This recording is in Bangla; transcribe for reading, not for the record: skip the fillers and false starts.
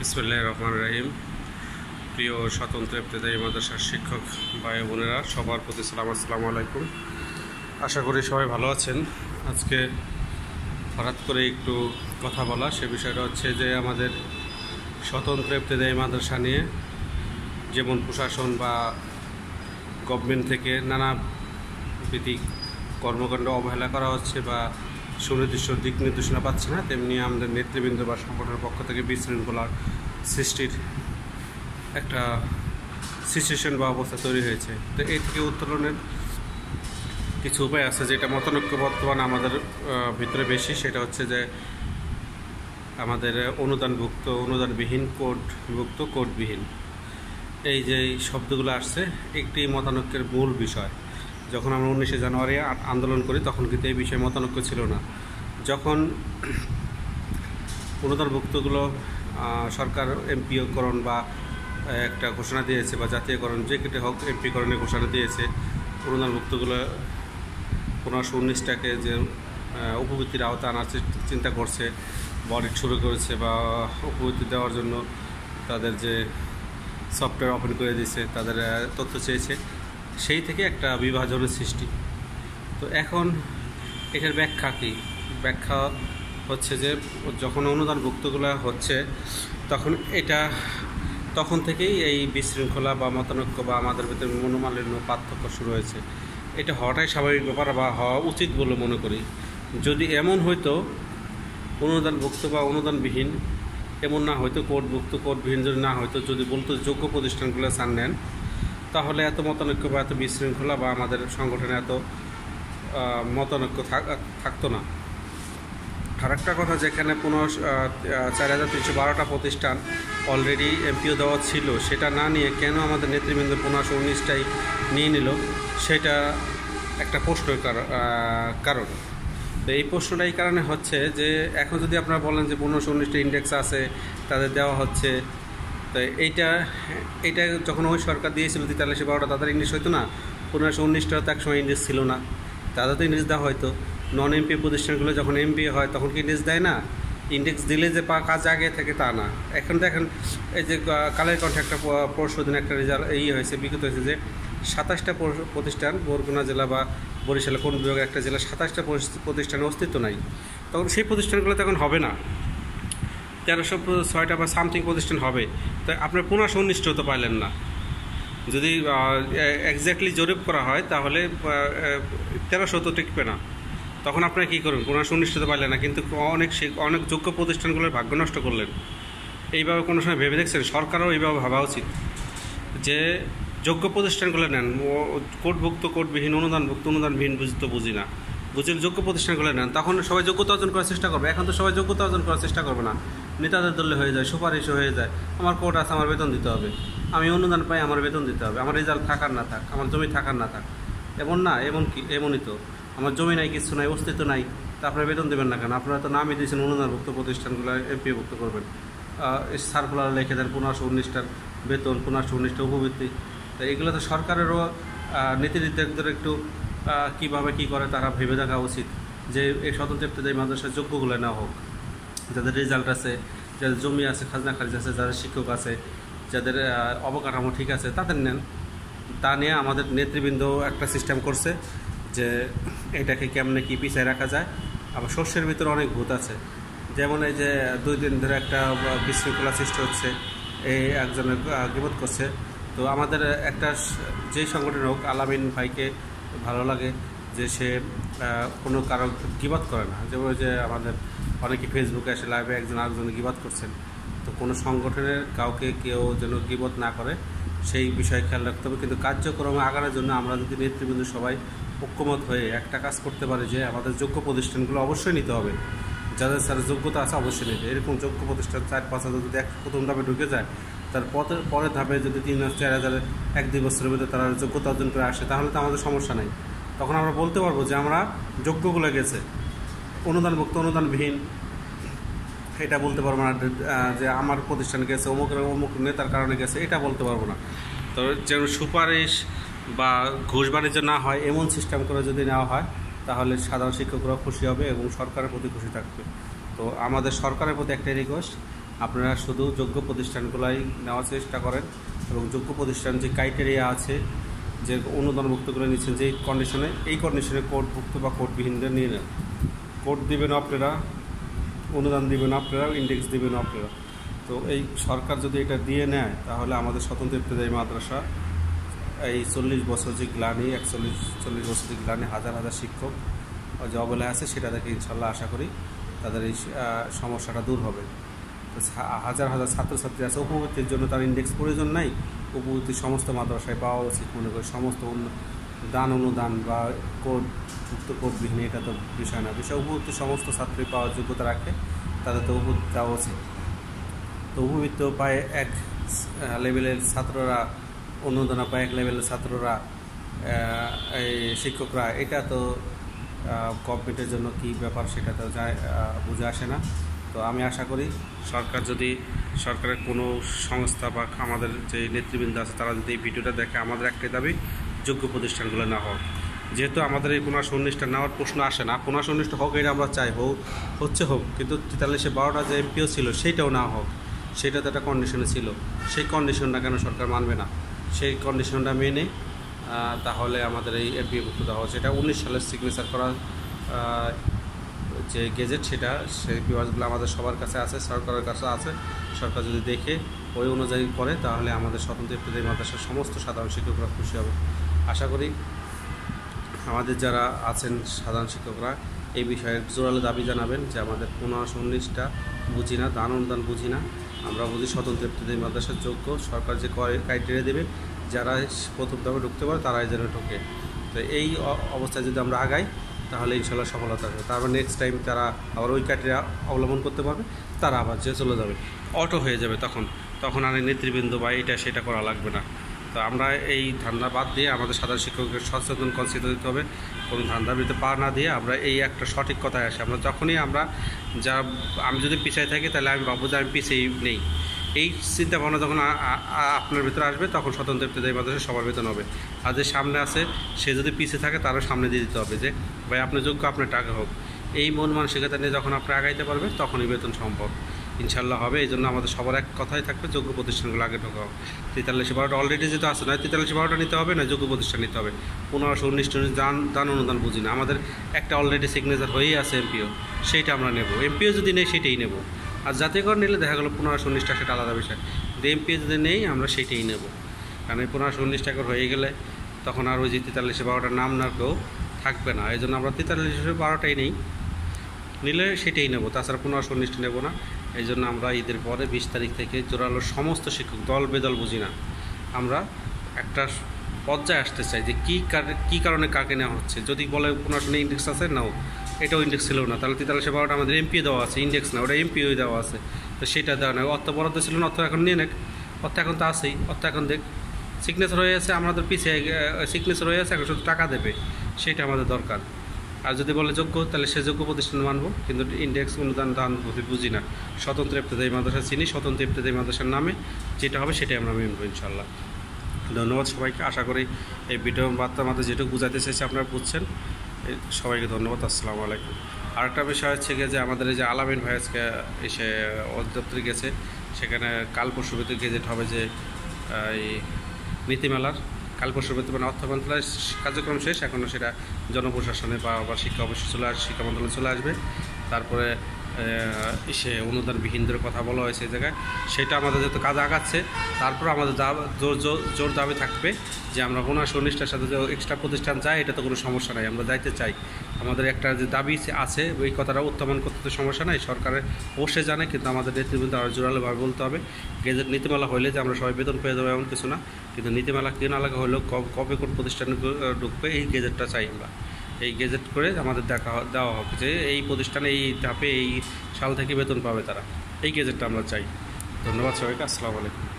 বিসমিল্লাহির রহমানির রহিম। প্রিয় স্বতন্ত্র ইবতেদায়ী মাদ্রাসার শিক্ষক ভাই বোনেরা, সবার প্রতি সালাম, আসসালামু আলাইকুম। আশা করি সবাই ভালো আছেন। আজকে হঠাৎ করে একটু কথা বলা, সে বিষয়টা হচ্ছে যে আমাদের স্বতন্ত্র ইবতেদায়ী মাদ্রাসা নিয়ে যেমন প্রশাসন বা গভর্নমেন্ট থেকে নানাবিধ কর্মকাণ্ড অবহেলা করা হচ্ছে বা সুনির্দিষ্ট দিক নির্দেশনা পাচ্ছে না, তেমনি আমাদের নেতৃবৃন্দ বা সংগঠনের পক্ষ থেকে বিশৃঙ্খলার সৃষ্টির একটা সিচুয়েশন বা অবস্থা তৈরি হয়েছে। তো এই থেকে উত্তরণের কিছু উপায় আছে, যেটা মতানৈক্য বর্তমানে আমাদের ভিতরে বেশি। সেটা হচ্ছে যে আমাদের অনুদানভুক্ত, অনুদানবিহীন, কোডভুক্ত, কোডবিহীন, এই যে শব্দগুলো আসছে, একটি মতানৈক্যের মূল বিষয়। যখন আমরা 19শে জানুয়ারি আন্দোলন করি তখন কিন্তু এই বিষয়ে মতানৈক্য ছিল না। যখন অনুদানভুক্তগুলো সরকার এমপিওকরণ বা একটা ঘোষণা দিয়েছে বা জাতীয়করণ, যে কেটে হোক এমপিকরণের ঘোষণা দিয়েছে, অনুদানভুক্তগুলো 1519টাকে যে উপবৃত্তির আওতা আনার চিন্তা করছে, অডিট শুরু করেছে বা উপবৃত্তি দেওয়ার জন্য তাদের যে সফটওয়্যার ওপেন করে দিয়েছে, তাদের তথ্য চেয়েছে, সেই থেকে একটা বিভাজনের সৃষ্টি। তো এখন এটার ব্যাখ্যা কী? ব্যাখ্যা হচ্ছে যে যখন অনুদানভুক্তগুলো হচ্ছে তখন থেকেই এই বিশৃঙ্খলা বা মতানৈক্য বা আমাদের ভিতরে মনোমালিন্য, পার্থক্য শুরু হয়েছে। এটা হওয়াটাই স্বাভাবিক ব্যাপার বা হওয়া উচিত বলে মনে করি। যদি এমন হয়তো অনুদানভুক্ত বা অনুদানবিহীন এমন না হয়তো, কোডভুক্ত কোডবিহীন যদি না হয়তো, যদি বলতো যোগ্য প্রতিষ্ঠানগুলো চান নেন, তাহলে এত মতানৈক্য বা এত বিশৃঙ্খলা বা আমাদের সংগঠনে এত মতানৈক্য থাকতো না। আর একটা কথা, যেখানে 4312টা প্রতিষ্ঠান অলরেডি এমপিও দেওয়া ছিল, সেটা না নিয়ে কেন আমাদের নেতৃবৃন্দ 1519টাই নিয়ে নিল, সেটা একটা প্রশ্নের কারণ। তো এই প্রশ্নটা এই কারণে হচ্ছে যে এখন যদি আপনারা বলেন যে 1519টা ইন্ডেক্স আছে, তাদের দেওয়া হচ্ছে, তো এইটা যখন ওই সরকার দিয়েছিল 4312টা, তাদের ইন্ডেক্স হয়তো না। 1519টা তো একসময় ইন্ডেক্স ছিল না, তাদের তো ইন্ডেক্স দেওয়া হয়তো। নন এমপি প্রতিষ্ঠানগুলো যখন এমপি হয় তখন কি ইন্ডেক্স দেয় না? ইন্ডেক্স দিলে যে কাজ আগে থেকে তা না। এখন দেখেন, এই যে কালের কণ্ঠে একটা পরশুদিন একটা রেজাল্ট হয়েছে, বিগত হয়েছে যে 27টা প্রতিষ্ঠান, বরগুনা জেলা বা বরিশাল কোন বিভাগের একটা জেলা, 27টা প্রতিষ্ঠানের অস্তিত্ব নাই। তখন সেই প্রতিষ্ঠানগুলো তখন হবে না, 1306টা বা সামথিং প্রতিষ্ঠান হবে। তো আপনার 1519 তো পাইলেন না। যদি এক্স্যাক্টলি জরিপ করা হয় তাহলে 1300 তো টিকবে না। তখন আপনারা কী করবেন? 1519 তো পাইলেন না, কিন্তু অনেক যোগ্য প্রতিষ্ঠানগুলোর ভাগ্য নষ্ট করলেন। এইভাবে কোনো সময় ভেবে দেখছেন? সরকারও এইভাবে ভাবা উচিত যে যোগ্য প্রতিষ্ঠানগুলো নেন, কোডভুক্ত, কোডবিহীন, অনুদানভুক্ত, অনুদানবিহীন বুঝি না, বুঝলে যোগ্য প্রতিষ্ঠানগুলো নেন, তখন সবাই যোগ্যতা অর্জন করার চেষ্টা করবে। এখন তো সবাই যোগ্যতা অর্জন করার চেষ্টা করবে না, নেতাদের দলে হয়ে যায়, সুপারিশও হয়ে যায়। আমার কোড আছে, আমার বেতন দিতে হবে, আমি অনুদান পাই, আমার বেতন দিতে হবে, আমার রেজাল্ট থাকার না থাক, আমার জমি থাকার না থাক, এমন না, এমনই তো। আমার জমি নাই, কিছু নাই, অস্তিত্ব নাই, তা আপনারা বেতন দেবেন না কেন? আপনারা তো নামই দিয়েছেন অনুদানভুক্ত প্রতিষ্ঠানগুলো এমপিভুক্ত করবেন, সার্কুলার লিখে দেন 1519টার বেতন, 1519টা উপবৃত্তি। তো এগুলো তো সরকারেরও নীতি নির্ধারকদের একটু কীভাবে কী করে তারা ভেবে দেখা উচিত, যে এই স্বতন্ত্র ইবতেদায়ী মাদ্রাসার যোগ্যগুলো নেওয়া হোক, যাদের রেজাল্ট আছে, যাদের জমি আছে, খাজনা খারিজ আছে, যাদের শিক্ষক আছে, যাদের অবকাঠামো ঠিক আছে, তাদের নেন। তা নিয়ে আমাদের নেতৃবৃন্দ একটা সিস্টেম করছে যে এটাকে কেমনে কী পিছিয়ে রাখা যায়। আবার শস্যের ভিতরে অনেক ভূত আছে, যেমন এই যে 2 দিন ধরে একটা বিশৃঙ্খলা সৃষ্টি হচ্ছে, এই একজনের গীবত করছে। তো আমাদের একটা যেই সংগঠন হোক, আলামিন ভাইকে ভালো লাগে যে সে কোনো কারো গীবত করে না। যেমন যে আমাদের অনেকে ফেসবুকে এসে লাইভে একজন আরেকজনের গীবত করছেন। তো কোনো সংগঠনের কাউকে কেউ যেন গীবত না করে, সেই বিষয়ে খেয়াল রাখতে হবে। কিন্তু কার্যক্রমে আগানোর জন্য আমরা যদি নেতৃবৃন্দ সবাই ঐক্যমত হয়ে একটা কাজ করতে পারি, যে আমাদের যোগ্য প্রতিষ্ঠানগুলো অবশ্যই নিতে হবে, যাদের স্যার যোগ্যতা আছে অবশ্যই নিতে। এরকম যোগ্য প্রতিষ্ঠান 4-5 হাজার যদি প্রথম ধাপে ঢুকে যায়, তার পরের ধাপে যদি 3-4 হাজার 1-2 বছরের ভিতরে তারা যোগ্যতা অর্জন করে আসে, তাহলে তো আমাদের সমস্যা নেই। তখন আমরা বলতে পারবো যে আমরা যোগ্যগুলো গেছে, অনুদানভুক্ত, অনুদানবিহীন এটা বলতে পারবো না, যে আমার প্রতিষ্ঠান গেছে, অমুক নেতার কারণে গেছে, এটা বলতে পারবো না। তো যেন সুপারিশ বা ঘুষ বাণিজ্য না হয় এমন সিস্টেম করে যদি নেওয়া হয়, তাহলে সাধারণ শিক্ষকরা খুশি হবে এবং সরকারের প্রতি খুশি থাকবে। তো আমাদের সরকারের প্রতি একটা রিকোয়েস্ট আপনারা শুধু যোগ্য প্রতিষ্ঠানগুলাই নেওয়ার চেষ্টা করেন এবং যোগ্য প্রতিষ্ঠান যে ক্রাইটেরিয়া আছে, যে অনুদানভুক্ত করে নিচ্ছেন যে কন্ডিশনে, এই কন্ডিশনে কোডভুক্ত বা কোডবিহীনদের নিয়ে নেন। কোড দিবেন আপনারা, অনুদান দিবেন আপনারা, ইন্ডেক্স দিবেন আপনারা। তো এই সরকার যদি এটা দিয়ে নেয় তাহলে আমাদের স্বতন্ত্র ইবতেদায়ী মাদ্রাসা এই 40 বছর যে গ্লানি, 40 বছর যে গ্লানি, হাজার হাজার শিক্ষক যে অবহেলা আছে, সেটা থেকে ইনশাল্লাহ আশা করি তাদের এই সমস্যাটা দূর হবে। তো হাজার হাজার ছাত্রছাত্রী আছে, উপবৃত্তির জন্য তার ইন্ডেক্স প্রয়োজন নাই, উপবৃত্তি সমস্ত মাদ্রাসায় পাওয়া উচিত মনে করি। সমস্ত দান অনুদান বা কোডবিহীন এটা তো বিষয় না, বিষয় উপবৃত্তি সমস্ত ছাত্রী পাওয়ার যোগ্যতা রাখে, তাদের তো উপবৃত্তি দেওয়া উচিত। তো উপবৃত্ত পায় এক লেভেলের ছাত্ররা, অনুদান পায় এক লেভেলের ছাত্ররা, এই শিক্ষকরা, এটা তো গভর্নমেন্টের জন্য কী ব্যাপার সেটা তো বুঝে আসে না। তো আমি আশা করি সরকারের কোনো সংস্থা বা আমাদের যে নেতৃবৃন্দ আছে তারা যদি এই ভিডিওটা দেখে, আমাদের একটাই দাবি যোগ্য প্রতিষ্ঠানগুলো না হোক। যেহেতু আমাদের এই 15-19টা নেওয়ার প্রশ্ন আসে না, 15-19টা হোক এটা আমরা চাই, হোক কিন্তু 43-12টা যে এমপিও ছিল সেইটাও না হোক, সেটা তো একটা কন্ডিশনে ছিল। সেই কন্ডিশনটা কেন সরকার মানবে না? সেই কন্ডিশনটা মেনে তাহলে আমাদের এই এমপিওভুক্ত দেওয়া হচ্ছে। এটা 19 সালের সিগনেচার করা যে গেজেট, সেই পেপারসগুলো আমাদের সবার কাছে আছে, সরকারের কাছে আছে। সরকার যদি দেখে ওই অনুযায়ী করে তাহলে আমাদের স্বতন্ত্র ইবতেদায়ী মাদ্রাসার সমস্ত সাধারণ শিক্ষকরা খুশি হবে। আশা করি আমাদের যারা আছেন সাধারণ শিক্ষকরা এই বিষয়ে জোরালো দাবি জানাবেন যে আমাদের 15-19টা বুঝি না, দান অনুদান বুঝি না, আমরা বুঝি স্বতন্ত্র ইবতেদায়ী মাদ্রাসার যোগ্য। সরকার যে ক্রাইটেরিয়া দেবে, যারা প্রথম ধাপে ঢুকতে পারে তারাই যেন ঢোকে। তো এই অবস্থায় যদি আমরা আগাই তাহলে ইনশাল্লাহ সফলতা হবে। তারপর নেক্সট টাইম তারা আবার ওই ক্রাইটেরিয়া অবলম্বন করতে পারবে, তারা আবার যে চলে যাবে, অটো হয়ে যাবে। তখন আর নেতৃবৃন্দ বা এটা সেটা করা লাগবে না। তো আমরা এই ধান্দা বাদ দিয়ে আমাদের সাধারণ শিক্ষকদের সচেতন কনসিডার দিতে হবে। কোনো ধান্দার ভিতরে পা না দিয়ে আমরা এই একটা সঠিক কথায় আসি। আমরা যখনই আমি যদি পিছিয়ে থাকি তাহলে আমি ভাববো যে আমি পিছিয়ে নেই, এই চিন্তা ভাবনা যখন আপনার ভিতরে আসবে তখন স্বতন্ত্র ইবতেদায়ী মাদ্রাসা সবার বেতন হবে। আর যে সামনে আছে সে যদি পিছিয়ে থাকে তারও সামনে দিয়ে দিতে হবে যে ভাই আপনি যোগ্য, আপনার টাকা হোক। এই মন মানসিকতা নিয়ে যখন আপনি আগাইতে পারবে তখনই বেতন সম্ভব ইনশাল্লাহ হবে। এই জন্য আমাদের সবার এক কথাই থাকবে, যোগ্য প্রতিষ্ঠানগুলো আগে ঢোকা হবে। 43-12টা অলরেডি যেহেতু আছে, নয় 43-12টা নিতে হবে, না যোগ্য প্রতিষ্ঠান নিতে হবে। 15-19 দান অনুদান বুঝি না, আমাদের একটা অলরেডি সিগনেচার হয়েই আছে এমপিও, সেইটা আমরা নেব। এমপিও যদি নেই সেটাই নেব। আর জাতীয়করণ নিলে দেখা গেলো 15-19টা সেটা আলাদা বিষয়, কিন্তু এমপিও যদি নেই আমরা সেইটাই নেব। কারণ এই 15-19 টাকা হয়ে গেলে তখন আর ওই যে 43-12টার নাম না কেউ থাকবে না। এই জন্য আমরা 43-12টাই নিলে সেটাই নেব, তাছাড়া 15-19টা নেব না। এই জন্য আমরা ঈদের পরে 20 তারিখ থেকে জোরালো সমস্ত শিক্ষক দল বেদল বুঝি না, আমরা একটা পর্যায়ে আসতে চাই যে কী কারণে কাকে নেওয়া হচ্ছে। যদি বলে 15 ইন্ডেক্স আছে, নাও, এটাও ইন্ডেক্স ছিল না, তাহলে 43-12টা আমাদের এমপিও দেওয়া আছে, ইন্ডেক্স না, ওটা এমপিও দেওয়া আছে। তো সেটা দেওয়া নয়, অর্থ বরাদ্দ ছিল না, অর্থ এখন নিয়ে নেক, অর্থ এখন তো আছেই, অর্থ এখন দেখ, সিগনেচার হয়ে আছে, আমাদের পিছিয়ে সিগনেচার হয়ে আছে, এখন শুধু টাকা দেবে, সেটা আমাদের দরকার। আর যদি বলে যোগ্য, তাহলে সে যোগ্য প্রতিষ্ঠান মানবো, কিন্তু ইন্ডেক্স অনুদান দান বুঝি না। স্বতন্ত্র ইবতেদায়ী মাদ্রাসা চিনি, স্বতন্ত্র ইবতেদায়ী মাদ্রাসার নামে যেটা হবে সেটাই আমরা মেনবো ইনশাল্লাহ। ধন্যবাদ সবাইকে। আশা করি এই ভিডিও বার্তার মধ্যে যেটুকু বুঝাইতে চাইছি আপনারা বুঝছেন। সবাইকে ধন্যবাদ। আসসালামু আলাইকুম। আরেকটা বিষয় হচ্ছে যে আমাদের এই যে আলামিন ভাই আজকে এসে অধিদপ্তরে গেছে, সেখানে কাল পরশু ভিতরে গেজেট হবে যে এই নীতিমালার, কাল পরশু ভিতরে মানে অর্থ মন্ত্রণালয়ের কার্যক্রম শেষ, এখনও সেটা জনপ্রশাসনে বা শিক্ষা অবশ্যই শিক্ষা মন্ত্রণালয়ে চলে আসবে। তারপরে সে অনুদানবিহীনদের কথা বলা হয়েছে এই জায়গায়, সেটা আমাদের যেহেতু কাজ আগাচ্ছে, তারপর আমাদের জোর দাবি থাকবে যে আমরা 15-19টার সাথে যে এক্সট্রা প্রতিষ্ঠান চাই, এটা তো কোনো সমস্যা নাই, আমরা যাইতে চাই। আমাদের একটা যে দাবি আছে ওই কথাটা উত্থাপন করতে তো সমস্যা নাই, সরকারের অবশ্যই জানে, কিন্তু আমাদের নেতৃবৃন্দ আরও জোরালোভাবে বলতে হবে। গেজেট নীতিমালা হইলে যে আমরা সবাই বেতন পেয়ে যাবো এমন কিছু না, কিন্তু নীতিমালা কে না লাগা হলেও কবে কোন প্রতিষ্ঠানে ঢুকবে এই গেজেটটা চাই আমরা। এই গেজেট করে আমাদের দেওয়া হবে যে এই প্রতিষ্ঠানে এই ধাপে এই সাল থেকে বেতন পাবে তারা, এই গেজেটটা আমরা চাই। ধন্যবাদ সবাইকে। আসসালামু আলাইকুম।